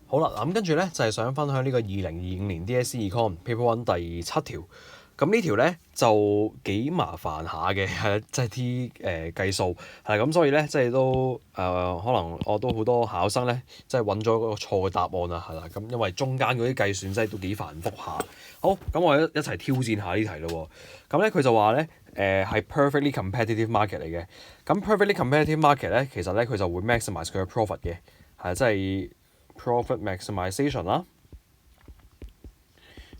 好啦，咁跟住咧就係想分享呢個2025年 DSE Econ Paper One 第7條。咁呢條咧就幾麻煩下嘅，係即係啲計數係咁，所以咧即係都可能我都好多考生咧即係揾咗個錯嘅答案啦，係啦。咁因為中間嗰啲計算真係都幾繁複下。好，咁我一齊挑戰下呢題咯。咁咧佢就話咧係 perfectly competitive market 嚟嘅。咁 perfectly competitive market 咧其實咧佢就會 maximize 佢嘅 profit 嘅，係即係 profit maximization 啦。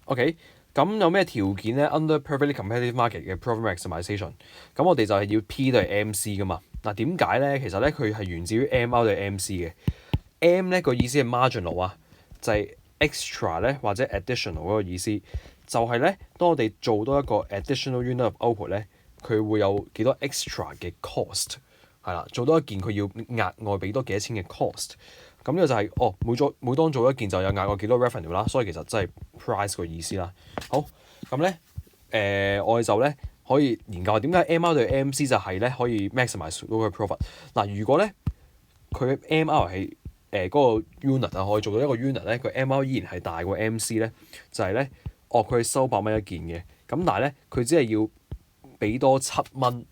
OK。咁有咩條件咧 ？Under perfectly competitive market 嘅 profit maximization， 咁我哋就係要 P 對 MC 噶嘛。嗱點解咧？其實咧佢係源自於 MR 對 MC 嘅。M 咧個意思係 marginal 啊，就係 extra 咧或者 additional 嗰個意思，就係咧當我哋做多一個 additional unit of output 咧，佢會有幾多 extra 嘅 cost 係啦，做多一件佢要額外俾多幾多錢嘅 cost。咁呢個就係每當做一件就有額外幾多 revenue 啦，所以其實真係 price 個意思啦。好，咁咧我哋就咧可以研究下點解 MR 對 MC 就係咧可以 maximize 到個 profit。嗱，如果咧佢 MR 係嗰個 unit 啊，可以做到一個 unit 咧，佢 MR 依然係大過 MC 咧，就係咧佢係收100蚊一件嘅，咁但係咧佢只係要俾多7蚊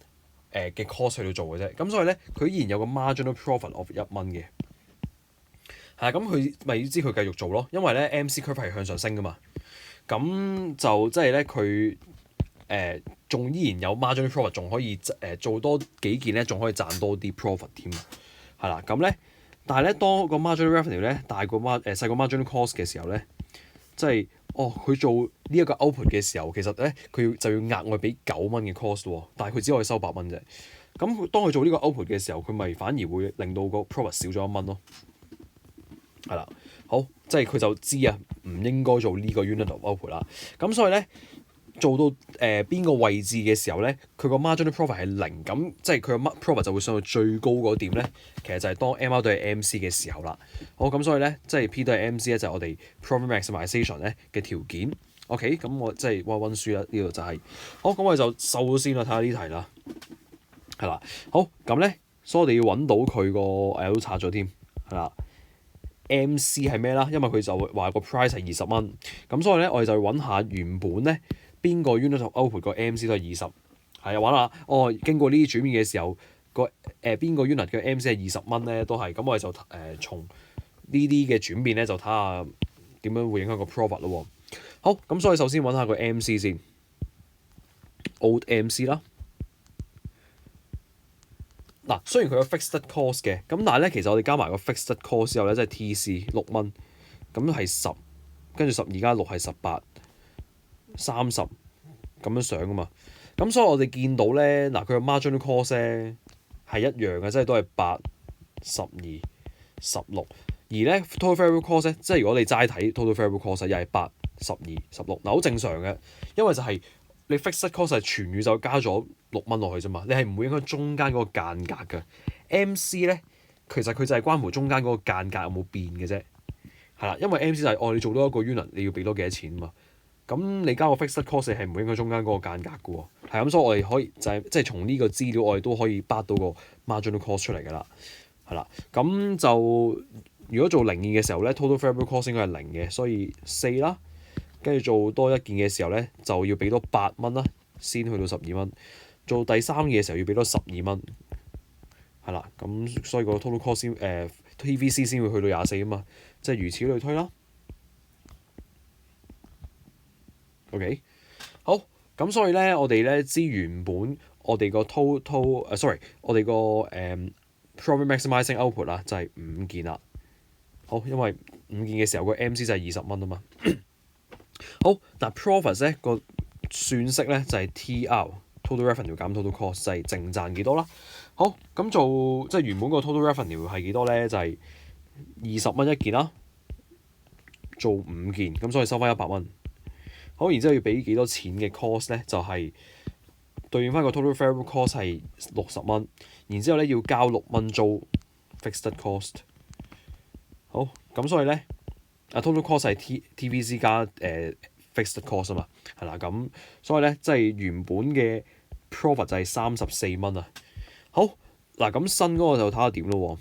嘅 cost 去到做嘅啫，咁所以咧佢依然有個 marginal profit of 1蚊嘅。係咁佢咪要知佢繼續做咯，因為咧 MC curve 係向上升噶嘛，咁就即係咧佢仲依然有 marginal profit，仲可以做多幾件咧，仲可以賺多啲 profit 添，係啦。咁咧，但係咧當個 marginal revenue 咧大過細過 marginal cost 嘅時候咧，即係佢做呢一個 output 嘅時候，其實咧佢就要額外俾9蚊嘅 cost 喎，但係佢只可以收8蚊啫。咁當佢做呢個 output 嘅時候，佢咪反而會令到個 profit 少咗1蚊咯。係啦，好，即係佢就知啊，唔應該做呢個 unit of output 啦。咁所以咧，做到邊個位置嘅時候咧，佢個 marginal profit 係0，咁即係佢個 profit 就會上到最高嗰點咧。其實就係當 MR 對 MC 嘅時候啦。好，咁所以咧，即係 P 對 MC 咧就係我哋 profit maximization 咧嘅條件。OK，咁我即係溫書啦，呢度就係好。咁我哋就收先啦，睇下呢題啦。係啦，好咁咧，所以我哋要揾到佢個都拆咗添，係啦。MC 係咩啦？因為佢就話個 price 係20蚊，咁所以咧我哋就揾下原本咧邊個 unit of output 個 MC 都係20，係啊，揾下經過呢啲轉變嘅時候個邊個 unit 嘅 MC 係20蚊咧都係，咁我哋就從呢啲嘅轉變咧就睇下點樣會影響個 profit 咯。好，咁所以首先揾下個 MC 先 ，old MC 啦。嗱，雖然佢有 fixed cost 嘅，咁但係咧，其實我哋加埋個 fixed cost 之後咧，即係 TC 6蚊，咁係10，跟住12加6係18，30咁樣上噶嘛。咁所以我哋見到咧，嗱佢個 marginal cost 咧係一樣嘅，即係都係8、12、16。而咧 total variable cost 咧，即係如果你齋睇 total variable cost 又係8、12、16，嗱好正常嘅，因為就係你 fixed cost 係全宇宙加咗6蚊落去啫嘛，你係唔會影響中間嗰個間隔嘅。MC 咧，其實佢就係關乎中間嗰個間隔有冇變嘅啫，係啦，因為 MC 就係你做多一個 unit 你要俾多幾多錢啊嘛，咁你加個 fixed cost 係唔會影響中間嗰個間隔嘅喎，係咁，所以我哋可以就係即係從呢個資料我哋都可以bắt到個 marginal cost 出嚟㗎啦，係啦，咁就如果做零件嘅時候咧 ，total variable cost 應該係0嘅，所以4啦。跟住做多一件嘅時候咧，就要俾多8蚊啦，先去到12蚊。做第三件嘅時候要俾多12蚊，係啦。咁所以個 total cost 先TVC 先會去到24啊嘛，即係如此類推啦。OK， 好，咁所以咧，我哋咧知原本我哋個 total 我哋個profit maximizing output 啦，就係5件啦。好，因為5件嘅時候個 MC 就係20蚊啊嘛。好，嗱 profit 咧個算式咧就係 TR total revenue 減 total cost，就係淨賺幾多啦。好，咁做即係原本個 total revenue 係幾多咧？就係20蚊一件啦，做5件，咁所以收翻100蚊。好，然之後要俾幾多錢嘅 cost 咧？就係對應翻個 total variable cost 係60蚊，然之後咧要交6蚊租 fixed cost。好，咁所以咧total cost 係 TVC 加fixed cost 啊嘛，係啦，咁所以咧即係原本嘅 profit 就係34蚊啊。好，嗱咁新嗰個就睇下點咯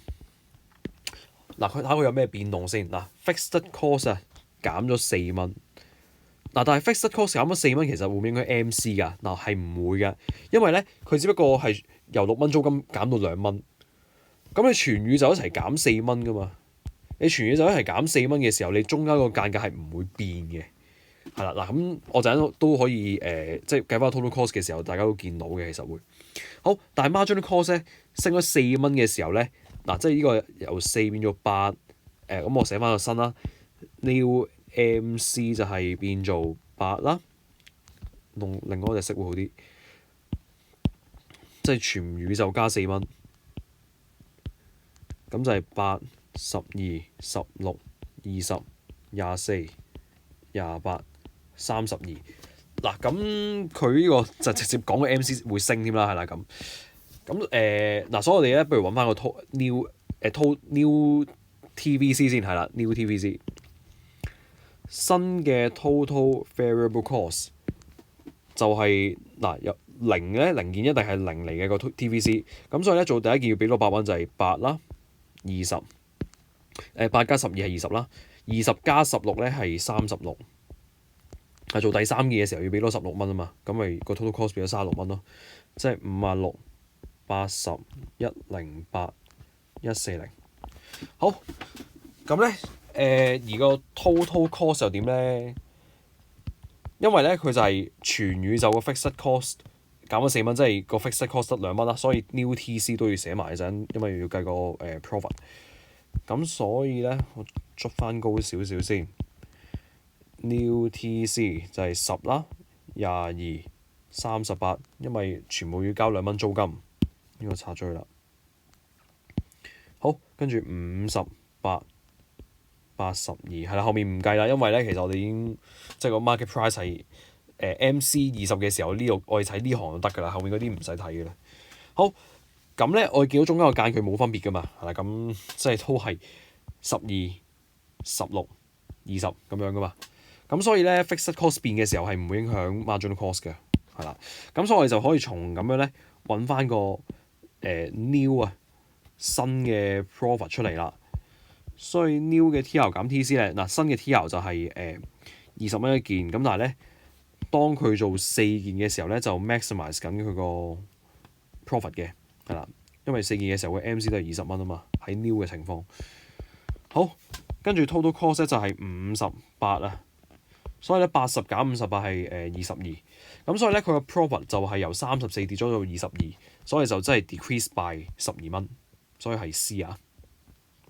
喎。嗱，佢睇下佢有咩變動先。嗱，fixed cost 啊減咗4蚊。嗱，但係 fixed cost 減咗4蚊，其實會唔會影響 MC 㗎？嗱，係唔會嘅，因為咧佢只不過係由6蚊租金減到2蚊。咁你全宇宙一齊減4蚊㗎嘛？你全宇宙一齊減4蚊嘅時候，你中間個間隔係唔會變嘅。係啦，嗱咁我陣間都可以即係計翻 total cost 嘅時候，大家都見到嘅其實會好。但係 marginal cost 咧升咗4蚊嘅時候咧，嗱即係呢個由4變咗8，咁我寫翻個新啦 ，new MC 就係變做8啦，用另外一隻色會好啲，即係全宇宙加4蚊，咁就係8、12、16、20、24、28、32。嗱咁佢呢個就直接講個 MC 會升添啦，係啦咁。咁嗱，所以我哋咧不如揾翻個 new TVC 先係啦 ，new TVC 新嘅 total variable cost 就係嗱有零咧，零件一定係零嚟嘅個 TVC。咁所以咧做第一件要俾多8蚊就係8啦，20，8加12係20啦，20加16咧係36。係做第三件嘅時候要俾多16蚊啊嘛，咁咪個 total cost 變咗36蚊咯，即係56、80、108、140。好，咁咧而個 total cost 又點咧？因為咧佢就係全宇宙個 fixed cost 減咗4蚊，即係個 fixed cost 得2蚊啦，所以 new TC 都要寫埋陣，因為要計個profit。咁所以咧我捉翻高少少先。New TC 就係10啦、22、38，因為全部要交2蚊租金，呢個插咗去啦。好，跟住58、82係啦，後面唔計啦，因為咧其實我哋已經即係個 market price 係MC20嘅時候，呢度我哋睇呢行就得㗎啦，後面嗰啲唔使睇㗎啦。好，咁咧我哋見到中間個間距冇分別㗎嘛，係啦，咁即係都係12、16、20咁樣㗎嘛。咁所以咧 fixed cost 變嘅時候係唔會影響 marginal cost 嘅，係啦。咁所以我哋就可以從咁樣咧揾翻個new 啊新嘅 profit 出嚟啦。所以 new 嘅 TL 減 TC 咧，嗱新嘅 TL 就係20蚊一件，咁但係咧當佢做4件嘅時候咧就 maximize 緊佢個 profit 嘅，係啦，因為4件嘅時候個 MC 都係20蚊啊嘛，喺 new 嘅情況。好，跟住 total cost 就係58啊。所以咧80減58係22，咁所以咧佢個 profit 就係由34跌咗到22，所以就真係 decrease by 12蚊，所以係 C 啊。